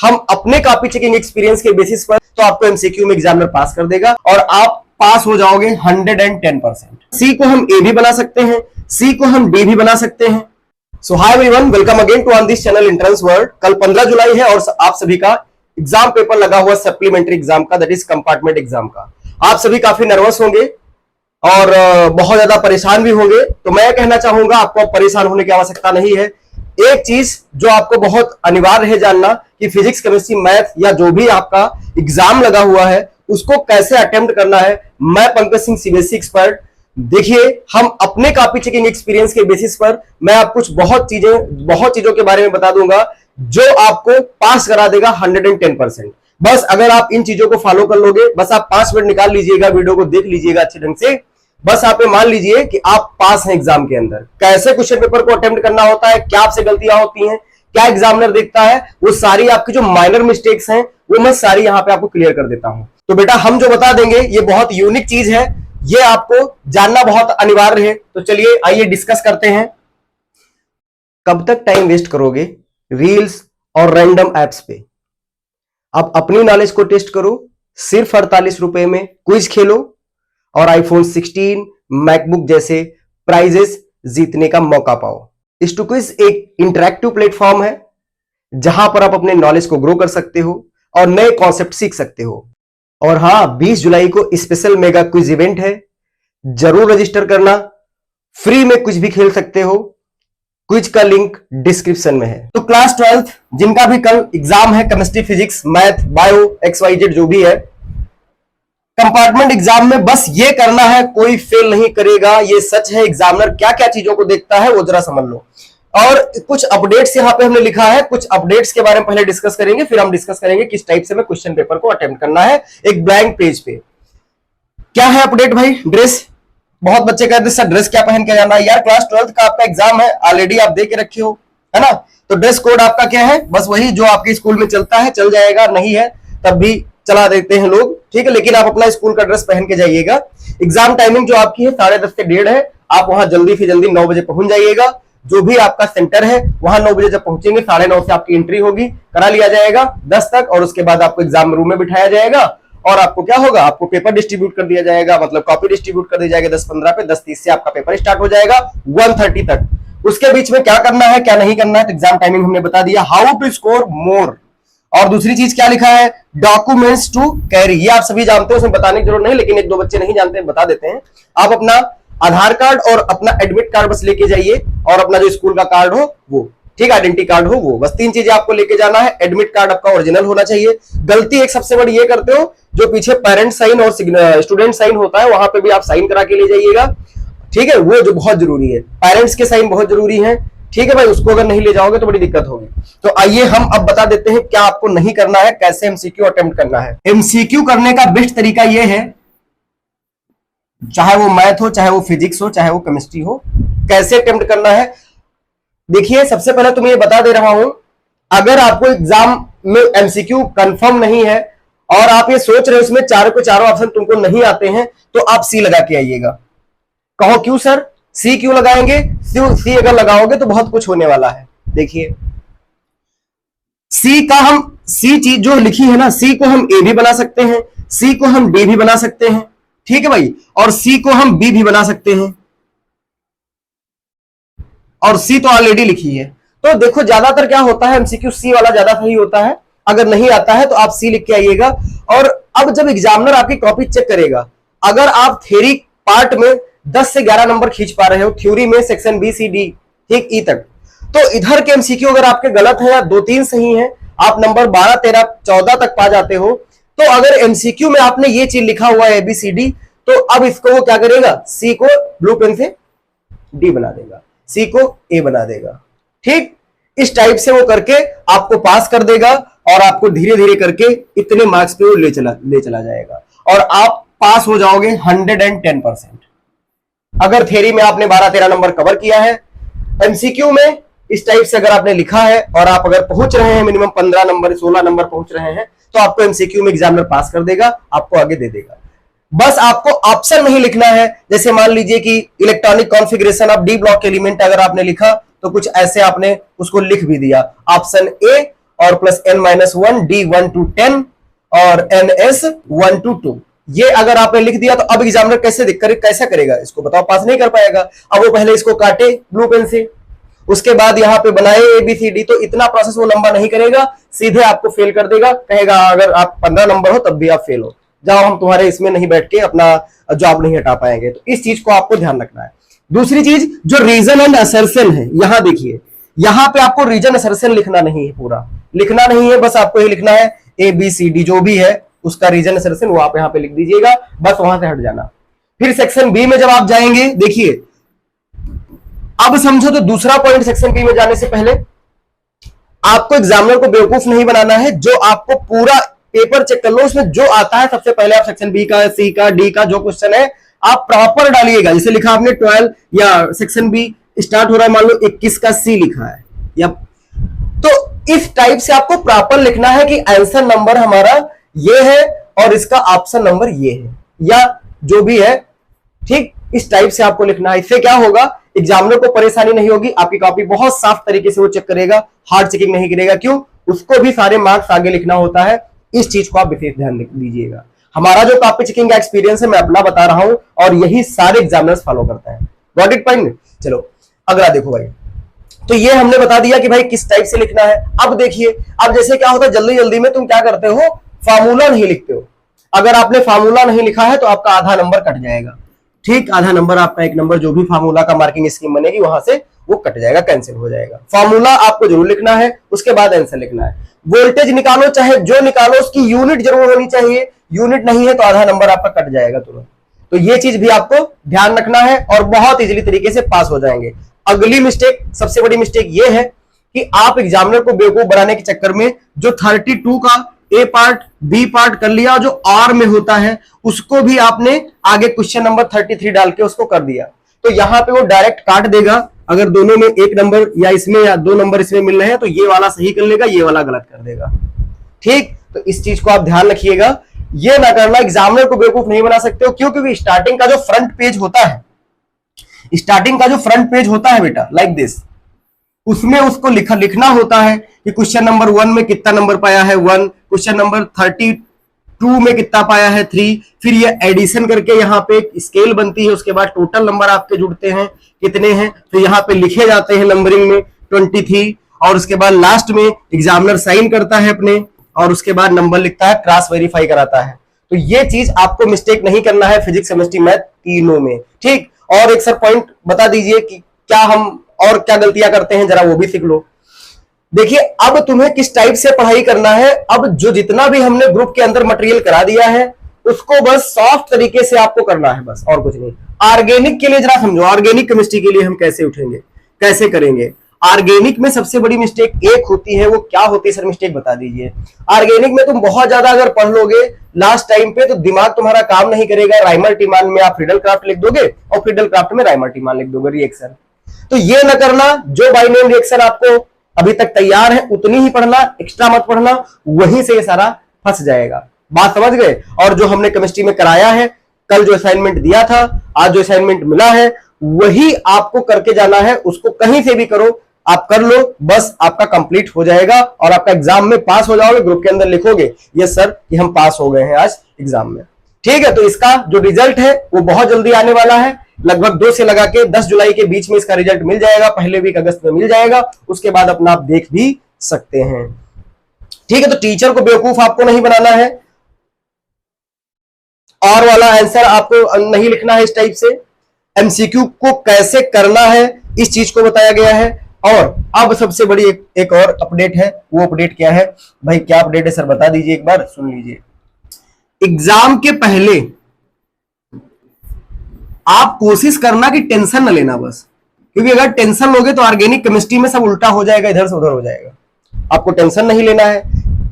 हम अपने copy checking experience के बेसिस पर तो आपको एमसीक्यू में एग्जामिनर पास कर देगा और आप पास हो जाओगे 110%। सी को हम ए भी बना सकते हैं, सी को हम डी भी बना सकते हैं। So hi everyone, welcome again to on this channel entrance world. कल 15 जुलाई है और आप सभी का एग्जाम पेपर लगा हुआ सप्लीमेंट्री एग्जाम का, दैट इज कंपार्टमेंट एग्जाम का। आप सभी काफी नर्वस होंगे और बहुत ज्यादा परेशान भी होंगे। तो मैं कहना चाहूंगा आपको परेशान होने की आवश्यकता नहीं है। एक चीज जो आपको बहुत अनिवार्य है जानना कि फिजिक्स, केमिस्ट्री, मैथ या जो भी आपका एग्जाम लगा हुआ है उसको कैसे अटेम्प्ट करना है। मैं पंकज सिंह, सीबीएसई एक्सपर्ट। देखिए, हम अपने कॉपी चेकिंग एक्सपीरियंस के बेसिस पर मैं आप कुछ बहुत चीजों के बारे में बता दूंगा जो आपको पास करा देगा 110%। बस अगर आप इन चीजों को फॉलो कर लोगे, बस आप 5 मिनट निकाल लीजिएगा, वीडियो को देख लीजिएगा अच्छे ढंग से, बस आप मान लीजिए कि आप पास हैं एग्जाम के अंदर। कैसे क्वेश्चन पेपर को अटेम्प्ट करना होता है, क्या आपसे गलतियां होती हैं, क्या एग्जामिनर देखता है, वो सारी आपकी जो माइनर मिस्टेक्स हैं वो मैं सारी यहां पे आपको क्लियर कर देता हूं। तो बेटा, हम जो बता देंगे ये बहुत यूनिक चीज है, ये आपको जानना बहुत अनिवार्य है। तो चलिए आइए डिस्कस करते हैं। कब तक टाइम वेस्ट करोगे रील्स और रैंडम एप्स पे? आप अपनी नॉलेज को टेस्ट करो। सिर्फ 48 रुपए में क्विज खेलो और आईफोन 16, मैकबुक जैसे प्राइजेस जीतने का मौका पाओ। स्टूक्विज एक इंटरैक्टिव प्लेटफॉर्म है जहां पर आप अपने नॉलेज को ग्रो कर सकते हो और नए कॉन्सेप्ट सीख सकते हो। और हाँ, 20 जुलाई को स्पेशल मेगा क्विज इवेंट है, जरूर रजिस्टर करना। फ्री में कुछ भी खेल सकते हो, क्विज का लिंक डिस्क्रिप्शन में है। तो क्लास 12 जिनका भी कल एग्जाम है, chemistry, physics, math, bio, XYZ जो भी है, कंपार्टमेंट एग्जाम में बस ये करना है, कोई फेल नहीं करेगा, ये सच है। एग्जामिनर क्या क्या चीजों को देखता है वो जरा समझ लो। और कुछ अपडेट्स यहां पे हमने लिखा है, कुछ अपडेट्स के बारे में पहले डिस्कस करेंगे, फिर हम डिस्कस करेंगे किस टाइप से मैं क्वेश्चन पेपर को अटेम्प्ट करना है एक ब्लैंक पेज पे। क्या है अपडेट भाई? ड्रेस। बहुत बच्चे कहते हैं सर ड्रेस क्या पहन के जाना है। यार, क्लास 12 का आपका एग्जाम है, ऑलरेडी आप दे के रखे हो, है ना? तो ड्रेस कोड आपका क्या है? बस वही जो आपके स्कूल में चलता है, चल जाएगा, नहीं है तब भी चला देते हैं लोग, ठीक है। लेकिन आप अपना स्कूल का ड्रेस पहन के जाइएगा। एग्जाम टाइमिंग जो आपकी है 10:30 से 1:30 है। आप वहां जल्दी से जल्दी 9 बजे पहुंच जाइएगा। जो भी आपका सेंटर है वहां 9 बजे जब पहुंचेंगे 9:30 से आपकी एंट्री होगी, करा लिया जाएगा 10 तक, और उसके बाद आपको एग्जाम रूम में बिठाया जाएगा और आपको क्या होगा, आपको पेपर डिस्ट्रीब्यूट कर दिया जाएगा, मतलब कॉपी डिस्ट्रीब्यूट कर दी जाएगी 10:15 पे। 10:30 से आपका पेपर स्टार्ट हो जाएगा 1:30 तक। उसके बीच में क्या करना है क्या नहीं करना है, तो एग्जाम टाइमिंग हमने बता दिया। How to score more. और दूसरी चीज क्या लिखा है, डॉक्यूमेंट्स टू कैरी। ये आप सभी जानते हो, उसमें बताने की जरूरत नहीं, लेकिन एक दो बच्चे नहीं जानते, बता देते हैं। आप अपना आधार कार्ड और अपना एडमिट कार्ड बस लेके जाइए, और अपना जो स्कूल का कार्ड हो वो, ठीक, आइडेंटिटी कार्ड हो वो, बस 3 चीजें आपको लेके जाना है। एडमिट कार्ड आपका ओरिजिनल होना चाहिए। गलती एक सबसे बड़ी ये करते हो, जो पीछे पेरेंट साइन और स्टूडेंट साइन होता है वहां पे भी आप साइन करा के ले जाइएगा, ठीक है, वो जो बहुत जरूरी है। पेरेंट्स के साइन बहुत जरूरी है, ठीक है भाई, उसको अगर नहीं ले जाओगे तो बड़ी दिक्कत होगी। तो आइए हम अब बता देते हैं क्या आपको नहीं करना है, कैसे एमसीक्यू अटेम्प्ट करना है। एमसीक्यू करने का बेस्ट तरीका यह है, चाहे वो मैथ हो, चाहे वो फिजिक्स हो, चाहे वो केमिस्ट्री हो, कैसे अटेम्प्ट करना है। देखिए, सबसे पहले तो मैं ये बता दे रहा हूं, अगर आपको एग्जाम में एमसीक्यू कंफर्म नहीं है और आप ये सोच रहे हो इसमें चारों के चारों ऑप्शन तुमको नहीं आते हैं, तो आप सी लगा के आइएगा। कहो क्यों सर, सी क्यों लगाएंगे? सी अगर लगाओगे तो बहुत कुछ होने वाला है। देखिए, सी चीज जो लिखी है ना, सी को हम ए भी बना सकते हैं, सी को हम डी भी बना सकते हैं, ठीक है भाई, और सी को हम बी भी बना सकते हैं, और सी तो ऑलरेडी लिखी है। तो देखो, ज्यादातर क्या होता है, एमसीक्यू सी वाला ज्यादा सही होता है। अगर नहीं आता है तो आप सी लिख के आइएगा। और अब जब एग्जामिनर आपकी कॉपी चेक करेगा, अगर आप थ्योरी पार्ट में 10 से 11 नंबर खींच पा रहे हो, थ्योरी में सेक्शन बी सी डी ठीक ई तक, तो इधर के एमसीक्यू अगर आपके गलत है या 2-3 सही है, आप नंबर 12, 13, 14 तक पा जाते हो। तो अगर एमसीक्यू में आपने ये चीज लिखा हुआ है एबीसीडी, तो अब इसको वो क्या करेगा, सी को ब्लू पेन से डी बना देगा, सी को ए बना देगा, ठीक। इस टाइप से वो करके आपको पास कर देगा और आपको धीरे धीरे करके इतने मार्क्स पे वो ले चला जाएगा और आप पास हो जाओगे 110%। अगर थ्योरी में आपने 12-13 नंबर कवर किया है, एमसीक्यू में इस टाइप से अगर आपने लिखा है और आप अगर पहुंच रहे हैं मिनिमम 15 नंबर 16 नंबर पहुंच रहे हैं, तो आपको एमसीक्यू में एग्जामिनर पास कर देगा, आपको आगे दे देगा। बस आपको ऑप्शन नहीं लिखना है। जैसे मान लीजिए कि electronic configuration of D block element अगर आपने लिखा, तो कुछ ऐसे आपने उसको लिख भी दिया, ऑप्शन ए और प्लस n-1 D1 to 10 और NS 1 to 2। ये अगर आपने लिख दिया तो अब एग्जामिनर कैसा करेगा इसको बताओ, पास नहीं कर पाएगा। अब वो पहले इसको काटे ब्लू पेन से, उसके बाद यहाँ पे बनाए ABCD, तो इतना प्रोसेस वो लंबा नहीं करेगा, सीधे आपको फेल कर देगा, कहेगा अगर आप 15 नंबर हो तब भी आप फेल हो, जाओ हम तुम्हारे इसमें नहीं बैठ के अपना जॉब नहीं हटा पाएंगे। तो इस चीज को आपको ध्यान रखना है। दूसरी चीज जो रीजन एंड असर्शन है, यहां देखिए, यहां पे आपको रीजन असर्शन लिखना नहीं है, पूरा लिखना नहीं है, बस आपको ये लिखना है ABCD जो भी है उसका रीजन असर्शन वो आप यहां पे लिख दीजिएगा, बस वहां से हट जाना। फिर सेक्शन बी में जब आप जाएंगे, देखिए अब समझो तो दूसरा पॉइंट सेक्शन बी में जाने से पहले आपको एग्जामिनर को बेवकूफ नहीं बनाना है, जो आपको पूरा पेपर चेक कर लो, उसमें जो आता है सबसे पहले आप सेक्शन बी का, सी का, डी का जो क्वेश्चन है आप प्रॉपर डालिएगा। जैसे लिखा आपने 12 या सेक्शन बी स्टार्ट हो रहा है, मान लो 21 का सी लिखा है, या तो इस टाइप से आपको प्रॉपर लिखना है कि आंसर नंबर हमारा ये है और इसका ऑप्शन नंबर ये है, या जो भी है, ठीक इस टाइप से आपको लिखना है। इससे क्या होगा, एग्जामिनर को परेशानी नहीं होगी, आपकी कॉपी बहुत साफ तरीके से वो चेक करेगा, हार्ड चेकिंग नहीं करेगा। क्यों, उसको भी सारे मार्क्स आगे लिखना होता है। इस चीज को आप विशेष ध्यान दीजिएगा। हमारा जो कॉपी चेकिंग का एक्सपीरियंस है मैं अपना बता रहा हूं और यही सारे एग्जामिनर्स फॉलो करते हैं। Got it point. चलो अगला देखो भाई, तो ये हमने बता दिया कि भाई किस टाइप से लिखना है। अब देखिए, अब जैसे क्या होता है, जल्दी जल्दी में तुम क्या करते हो, फार्मूला नहीं लिखते हो। अगर आपने फार्मूला नहीं लिखा है तो आपका आधा नंबर कट जाएगा, ठीक, आधा नंबर आपका, एक नंबर जो भी फार्मूला का मार्किंग स्कीम बनेगी वहां से वो कट जाएगा, कैंसिल हो जाएगा। फार्मूला आपको जरूर लिखना है, उसके बाद आंसर लिखना है। वोल्टेज निकालो, चाहे जो निकालो उसकी यूनिट जरूर होनी चाहिए, यूनिट नहीं है तो आधा नंबर आपका कट जाएगा तुरंत। तो ये चीज भी आपको ध्यान रखना है और बहुत इजीली तरीके से पास हो जाएंगे। अगली मिस्टेक, सबसे बड़ी मिस्टेक ये है कि आप एग्जामिनर को बेवकूफ बनाने के चक्कर में जो 32 का ए पार्ट बी पार्ट कर लिया, जो आर में होता है उसको भी आपने आगे क्वेश्चन नंबर 33 डाल के उसको कर दिया, तो यहां पे वो डायरेक्ट काट देगा। अगर दोनों में एक नंबर या इसमें या 2 नंबर इसमें मिल रहे हैं तो ये वाला सही कर लेगा, ये वाला गलत कर देगा, ठीक। तो इस चीज को आप ध्यान रखिएगा, ये ना करना। एग्जामिनर को बेवकूफ नहीं बना सकते हो, क्यों, क्योंकि स्टार्टिंग का जो फ्रंट पेज होता है, स्टार्टिंग का जो फ्रंट पेज होता है बेटा, लाइक दिस, उसमें उसको लिखना होता है कि क्वेश्चन नंबर 1 में कितना नंबर पाया है 1, क्वेश्चन नंबर 32 में कितना पाया है 3, फिर ये एडिशन करके यहाँ पे एक स्केल बनती है, उसके बाद टोटल नंबर आपके जुड़ते हैं कितने हैं, तो यहाँ पे लिखे जाते हैं नंबरिंग में 23, और उसके बाद लास्ट में एग्जामिनर साइन करता है अपने, और उसके बाद नंबर लिखता है, क्रॉस वेरीफाई कराता है। तो ये चीज आपको मिस्टेक नहीं करना है फिजिक्स, केमिस्ट्री, मैथ तीनों में, ठीक। और एक सर पॉइंट बता दीजिए कि क्या हम और क्या गलतियां करते हैं, जरा वो भी सीख लो। देखिए अब तुम्हें किस टाइप से पढ़ाई करना है। अब जो जितना भी हमने ग्रुप के अंदर मटेरियल करा दिया है उसको बस सॉफ्ट तरीके से आपको करना है, बस और कुछ नहीं। ऑर्गेनिक के लिए जरा समझो, ऑर्गेनिक केमिस्ट्री के लिए हम कैसे उठेंगे, कैसे करेंगे। ऑर्गेनिक में सबसे बड़ी मिस्टेक एक होती है, वो क्या होती है सर, मिस्टेक बता दीजिए। ऑर्गेनिक में तुम बहुत ज्यादा अगर पढ़ लोगे लास्ट टाइम पे तो दिमाग तुम्हारा काम नहीं करेगा। राइमर टीमान में आप फ्रीडल क्राफ्ट लिख दोगे और फ्रीडल क्राफ्ट में राइमर टीमान लिख दोगे, रिएक्शन। तो ये ना करना, जो बाई नेम रिएक्शन आपको अभी तक तैयार है उतनी ही पढ़ना, एक्स्ट्रा मत पढ़ना, वहीं से ये सारा फंस जाएगा। बात समझ गए। और जो हमने केमिस्ट्री में कराया है, कल जो असाइनमेंट दिया था, आज जो असाइनमेंट मिला है, वही आपको करके जाना है। उसको कहीं से भी करो, आप कर लो, बस आपका कंप्लीट हो जाएगा और आपका एग्जाम में पास हो जाओगे। ग्रुप के अंदर लिखोगे यस सर कि हम पास हो गए हैं आज एग्जाम में, ठीक है। तो इसका जो रिजल्ट है वो बहुत जल्दी आने वाला है, लगभग 2 से लगा के 10 जुलाई के बीच में इसका रिजल्ट मिल जाएगा, पहले वीक अगस्त में मिल जाएगा। उसके बाद अपना आप देख भी सकते हैं, ठीक है। तो टीचर को बेवकूफ आपको नहीं बनाना है, और वाला आंसर आपको नहीं लिखना है इस टाइप से। एमसीक्यू को कैसे करना है इस चीज को बताया गया है। और अब सबसे बड़ी एक और अपडेट है, वो अपडेट क्या है भाई, क्या अपडेट है सर बता दीजिए, एक बार सुन लीजिए। एग्जाम के पहले आप कोशिश करना कि टेंशन न लेना बस, क्योंकि अगर टेंशन लोगे तो ऑर्गेनिक केमिस्ट्री में सब उल्टा हो जाएगा, इधर से उधर हो जाएगा। आपको टेंशन नहीं लेना है।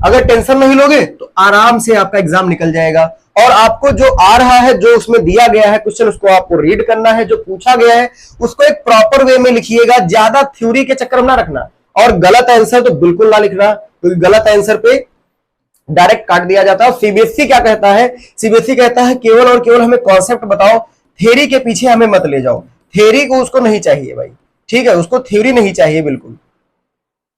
अगर टेंशन नहीं लोगे तो आराम से आपका एग्जाम निकल जाएगा। और आपको जो आ रहा है, जो उसमें दिया गया है क्वेश्चन, उसको आपको रीड करना है। जो पूछा गया है उसको एक प्रॉपर वे में लिखिएगा, ज्यादा थ्योरी के चक्कर में ना रखना। और गलत आंसर तो बिल्कुल ना लिखना, क्योंकि गलत आंसर पे डायरेक्ट काट दिया जाता है। सीबीएसई क्या कहता है, सीबीएसई कहता है केवल और केवल हमें कॉन्सेप्ट बताओ, थ्योरी के पीछे हमें मत ले जाओ। थ्योरी को उसको नहीं चाहिए भाई, ठीक है, उसको थ्योरी नहीं चाहिए बिल्कुल।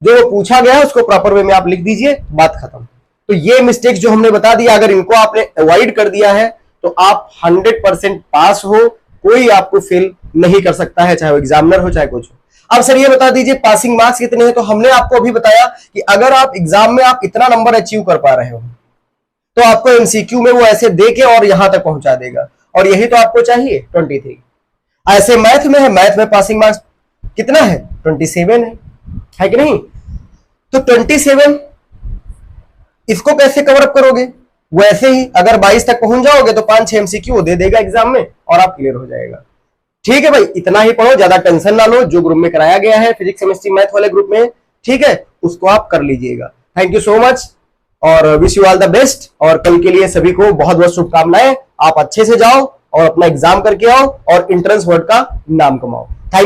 जो वो पूछा गया है उसको प्रॉपर वे में आप लिख दीजिए, बात खत्म। तो ये मिस्टेक्स जो हमने बता दिया, अगर इनको आपने अवॉइड कर दिया है तो आप 100% पास हो, कोई आपको फेल नहीं कर सकता है, चाहे वो एग्जामिनर हो चाहे कुछ हो। अब सर ये बता दीजिए पासिंग मार्क्स कितने हैं? तो हमने आपको अभी बताया कि अगर आप एग्जाम में आप इतना नंबर अचीव कर पा रहे हो तो आपको एमसीक्यू में वो ऐसे दे के और यहां तक पहुंचा देगा, और यही तो आपको चाहिए 23। ऐसे मैथ में है, मैथ में पासिंग मार्क्स कितना है? 27 है कि नहीं? तो 27 इसको कैसे कवर अप करोगे? वैसे ही अगर 22 तक पहुंच जाओगे तो 5-6 एमसीक्यू दे देगा एग्जाम में और आप क्लियर हो जाएगा। ठीक है भाई, इतना ही पढ़ो, ज्यादा टेंशन ना लो। जो ग्रुप में कराया गया है फिजिक्स केमिस्ट्री मैथ वाले ग्रुप में, ठीक है, उसको आप कर लीजिएगा। थैंक यू सो मच और wish you all the best. और कल के लिए सभी को बहुत बहुत शुभकामनाएं। आप अच्छे से जाओ और अपना एग्जाम करके आओ और एंट्रेंस वर्ड का नाम कमाओ। थैंक